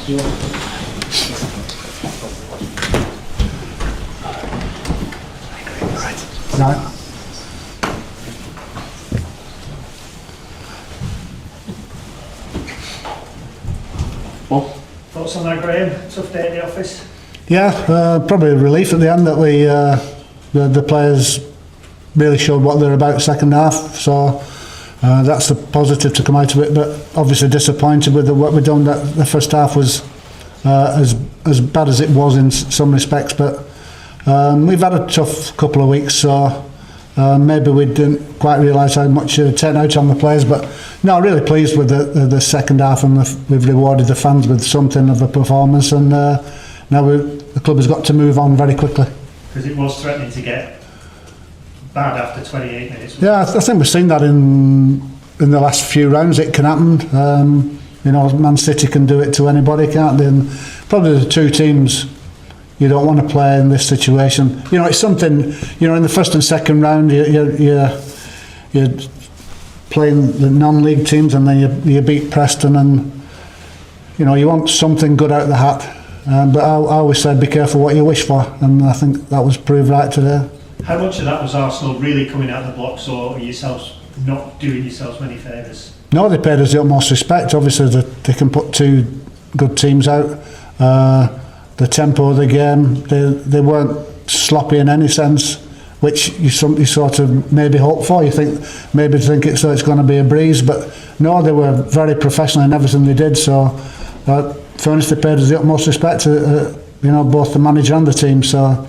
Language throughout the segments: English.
Right. Well, thoughts on that, Graham? Tough day at the office? Yeah, probably a relief at the end that we the players really showed what they're about second half. So that's the positive to come out of it. But obviously disappointed with what we've done. That the first half was as bad as it was in some respects. But we've had a tough couple of weeks, so maybe we didn't quite realise how much it turned out on the players. But no, really pleased with the second half, and we've rewarded the fans with something of a performance. And now the club has got to move on very quickly. Because it was threatening to get bad after 28 minutes. Yeah, I think we've seen that in the last few rounds. It can happen. You know, Man City can do it to anybody, can't they? And probably the two teams you don't want to play in this situation. You know, it's something. You know, in the first and second round, you're playing the non-league teams, and then you beat Preston, and you know you want something good out of the hat. But I always said, be careful what you wish for, and I think that was proved right today. How much of that was Arsenal really coming out of the blocks, or yourselves not doing yourselves many favours? No, they paid us the utmost respect. Obviously, they can put two good teams out. The tempo of the game, they weren't sloppy in any sense, which you sort of maybe hope for. You think it's going to be a breeze, but no, they were very professional in everything they did. So, furnished, they paid us the utmost respect to you know, both the manager and the team. So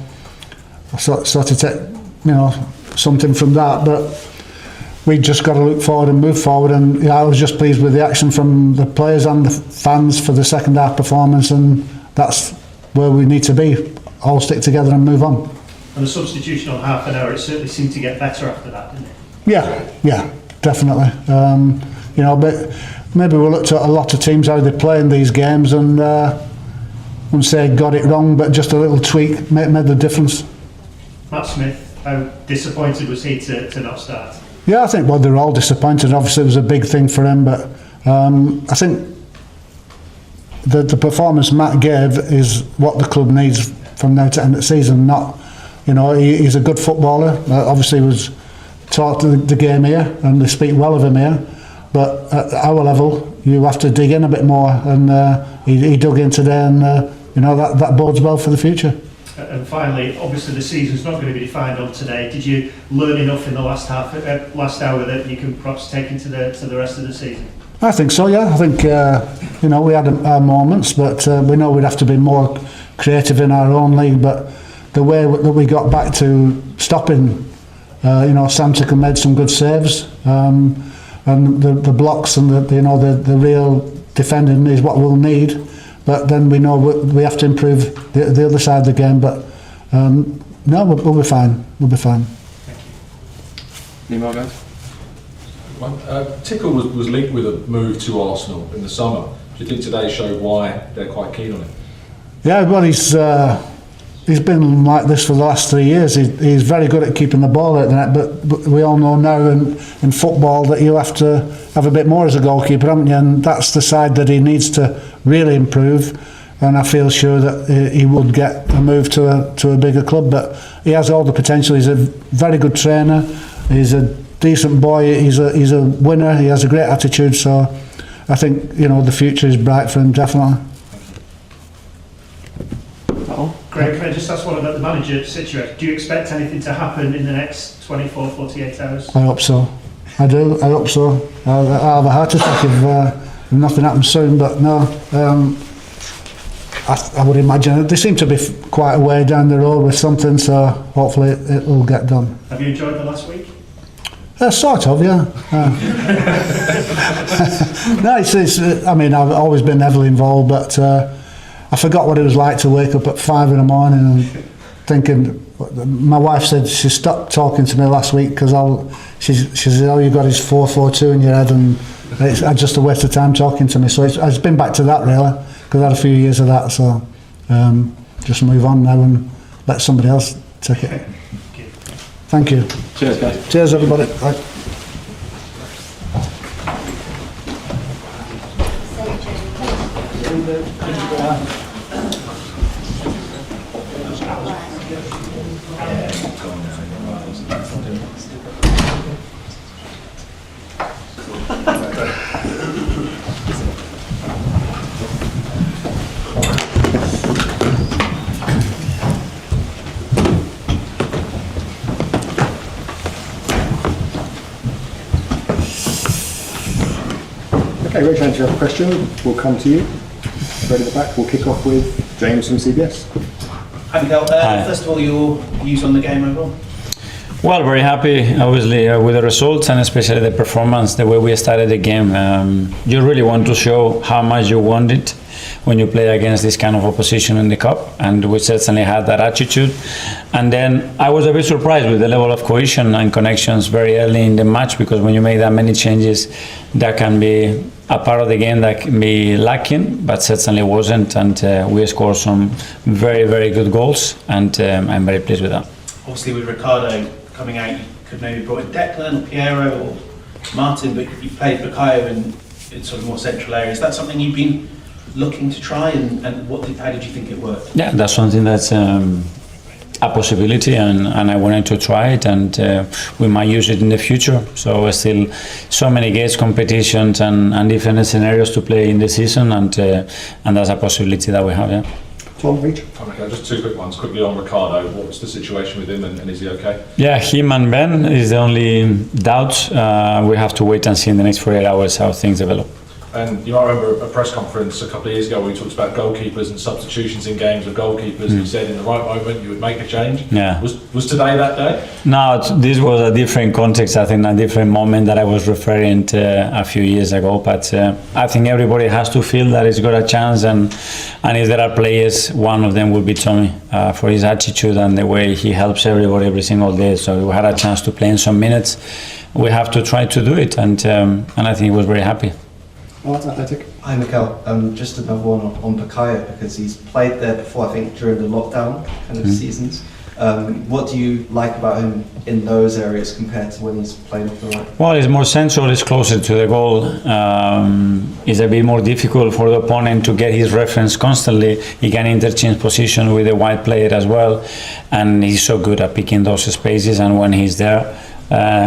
I sort of take, you know, something from that, but we just got to look forward and move forward. And yeah, I was just pleased with the action from the players and the fans for the second half performance, and that's where we need to be. All stick together and move on. And the substitution on half an hour, it certainly seemed to get better after that, didn't it? Yeah, definitely. You know, but maybe we looked at a lot of teams how they play in these games, and wouldn't say got it wrong, but just a little tweak made the difference. Matt Smith, how disappointed was he to not start? Yeah, I think they were all disappointed. Obviously, it was a big thing for him, but I think the performance Matt gave is what the club needs from now to end of the season. Not, you know, he's a good footballer. Obviously, he was taught the game here, and they speak well of him here. But at our level, you have to dig in a bit more, and he dug in today, and you know that bodes well for the future. And finally, obviously the season's not going to be defined on today. Did you learn enough in the last hour that you can perhaps take into the rest of the season? I think so. Yeah, I think you know, we had our moments, but we know we'd have to be more creative in our own league. But the way that we got back to stopping, you know, Samtic made some good saves. And the blocks and the real defending is what we'll need, but then we know we have to improve the other side of the game. But no, we'll be fine. We'll be fine. Any more guys? Tickle was linked with a move to Arsenal in the summer. Do you think today showed why they're quite keen on it? Yeah, well, he's been like this for the last 3 years. He's very good at keeping the ball out the net, but we all know now in football that you have to have a bit more as a goalkeeper, haven't you? And that's the side that he needs to really improve. And I feel sure that he would get a move to a bigger club. But he has all the potential. He's a very good trainer. He's a decent boy. He's a winner. He has a great attitude. So I think, you know, the future is bright for him, definitely. Greg, can I just ask one about the manager situation? Do you expect anything to happen in the next 24, 48 hours? I hope so. I do. I hope so. I'll have a heart attack if nothing happens soon. But no, I would imagine they seem to be quite a way down the road with something. So hopefully it will get done. Have you enjoyed the last week? Sort of, yeah. No, it's I mean, I've always been heavily involved, but I forgot what it was like to wake up at 5 in the morning and thinking. My wife said she stopped talking to me last week because she said, "Oh, you got his 4-4-2 in your head," and it's just a waste of time talking to me. So it's been back to that really, because I had a few years of that. So just move on now and let somebody else take it. Thank you. Cheers, guys. Cheers, everybody. Bye. Okay, raise your hand if you have a question. We'll come to you. Right at the back, we'll kick off with James from CBS. Hi, Mikel. Hi. First of all, your views on the game overall? Well, very happy, obviously, with the results and especially the performance, the way we started the game. You really want to show how much you want it when you play against this kind of opposition in the cup, and we certainly had that attitude. And then I was a bit surprised with the level of cohesion and connections very early in the match, because when you make that many changes, that can be a part of the game that can be lacking, but certainly wasn't, and we scored some very, very good goals, and I'm very pleased with that. Obviously, with Ricardo coming out, you could maybe brought in Declan or Piero or Martin, but you played Bukayo in sort of more central areas. Is that something you've been looking to try, and how did you think it worked? Yeah, that's something that's a possibility, and I wanted to try it, and we might use it in the future. So still so many games, competitions, and different scenarios to play in the season, and that's a possibility that we have. Yeah. Tom, Reach. Okay, just two quick ones. Quickly on Ricardo, what's the situation with him, and is he okay? Yeah, him and Ben is the only doubt. We have to wait and see in the next 48 hours how things develop. And you might remember a press conference a couple of years ago where we talked about goalkeepers and substitutions in games of goalkeepers. You said in the right moment you would make a change. Yeah. Was today that day? No, this was a different context, I think, a different moment that I was referring to a few years ago. But I think everybody has to feel that he's got a chance, and if there are players, one of them will be Tommy, for his attitude and the way he helps everybody every single day. So we had a chance to play in some minutes. We have to try to do it, and I think he was very happy. Wigan Athletic. Hi Mikel, just another one on Bukayo, because he's played there before, I think during the lockdown kind of seasons. What do you like about him in those areas compared to when he's playing off the right? Well, he's more central, he's closer to the goal. It's a bit more difficult for the opponent to get his reference constantly. He can interchange position with the wide player as well, and he's so good at picking those spaces, and when he's there,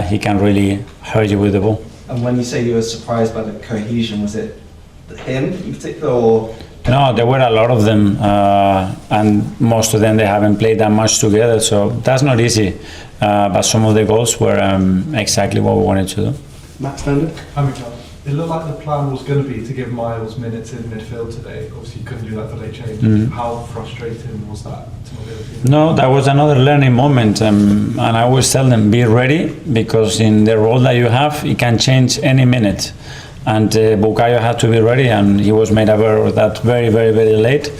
he can really hurt you with the ball. And when you say you were surprised by the cohesion, was it him in particular, or? No, there were a lot of them, and most of them they haven't played that much together, so that's not easy. But some of the goals were exactly what we wanted to do. Matt Standard. Hi Mikel. It looked like the plan was going to be to give Miles minutes in midfield today. Obviously, you couldn't do that for late change. How frustrating was that to not be able to do? No, that was another learning moment, and I always tell them, be ready, because in the role that you have, it can change any minute. And Bukayo had to be ready, and he was made aware of that very, very, very late.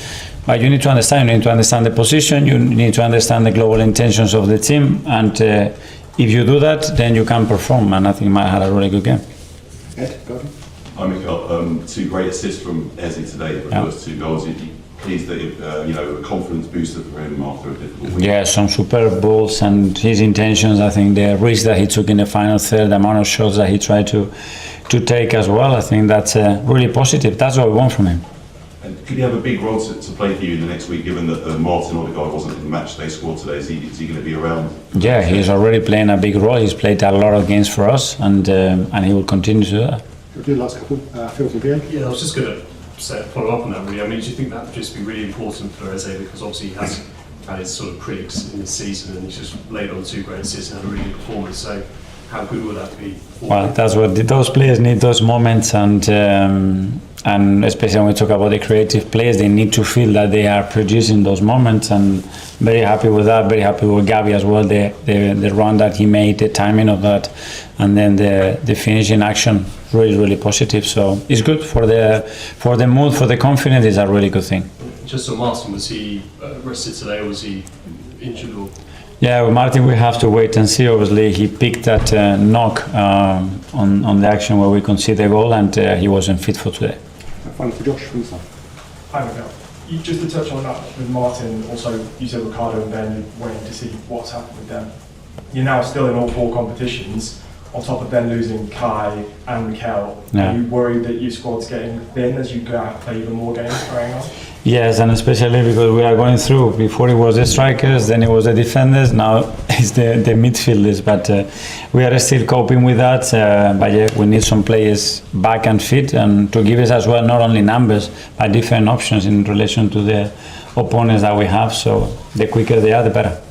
But you need to understand the position, you need to understand the global intentions of the team, and if you do that, then you can perform, and I think Matt had a really good game. Ed, go on. Hi Mikel, two great assists from Eze today, the first two goals. You pleased that a confidence booster for him after a difficult week? Yeah, some superb balls, and his intentions, I think the risk that he took in the final third, the amount of shots that he tried to take as well, I think that's really positive. That's what we want from him. And could he have a big role to play for you in the next week, given that Martin Odegaard wasn't in the match they scored today? Is he going to be around? Yeah, he's already playing a big role. He's played a lot of games for us, and he will continue to do that. We'll do the last couple. Phil from PA. Yeah, I was just going to follow up on that really. I mean, do you think that would just be really important for Eze, because obviously he has had his sort of critics in this season, and he's just laid on 2 great assists and had a really good performance. So how good would that be? Well, that's what those players need, those moments, and especially when we talk about the creative players, they need to feel that they are producing those moments, and very happy with that, very happy with Gavi as well, the run that he made, the timing of that, and then the finishing action, really, really positive. So it's good for the mood, for the confidence, it's a really good thing. Just on Martin, was he rested today, or was he injured? Or? Yeah, with Martin we have to wait and see. Obviously he picked that knock on the action where we conceded the goal, and he wasn't fit for today. Finally for Josh from the side. Hi Mikel. Just to touch on that with Martin, also you said Ricardo and Ben, you're waiting to see what's happened with them. You're now still in all 4 competitions. on top of then losing Kai and Mikel, Yeah. are you worried that your squad's getting thin as you go out and play even more games carrying on? Yes, and especially because we are going through. Before it was the strikers, then it was the defenders, now it's the midfielders. But we are still coping with that. But yeah, we need some players back and fit, and to give us as well not only numbers but different options in relation to the opponents that we have. So the quicker they are, the better.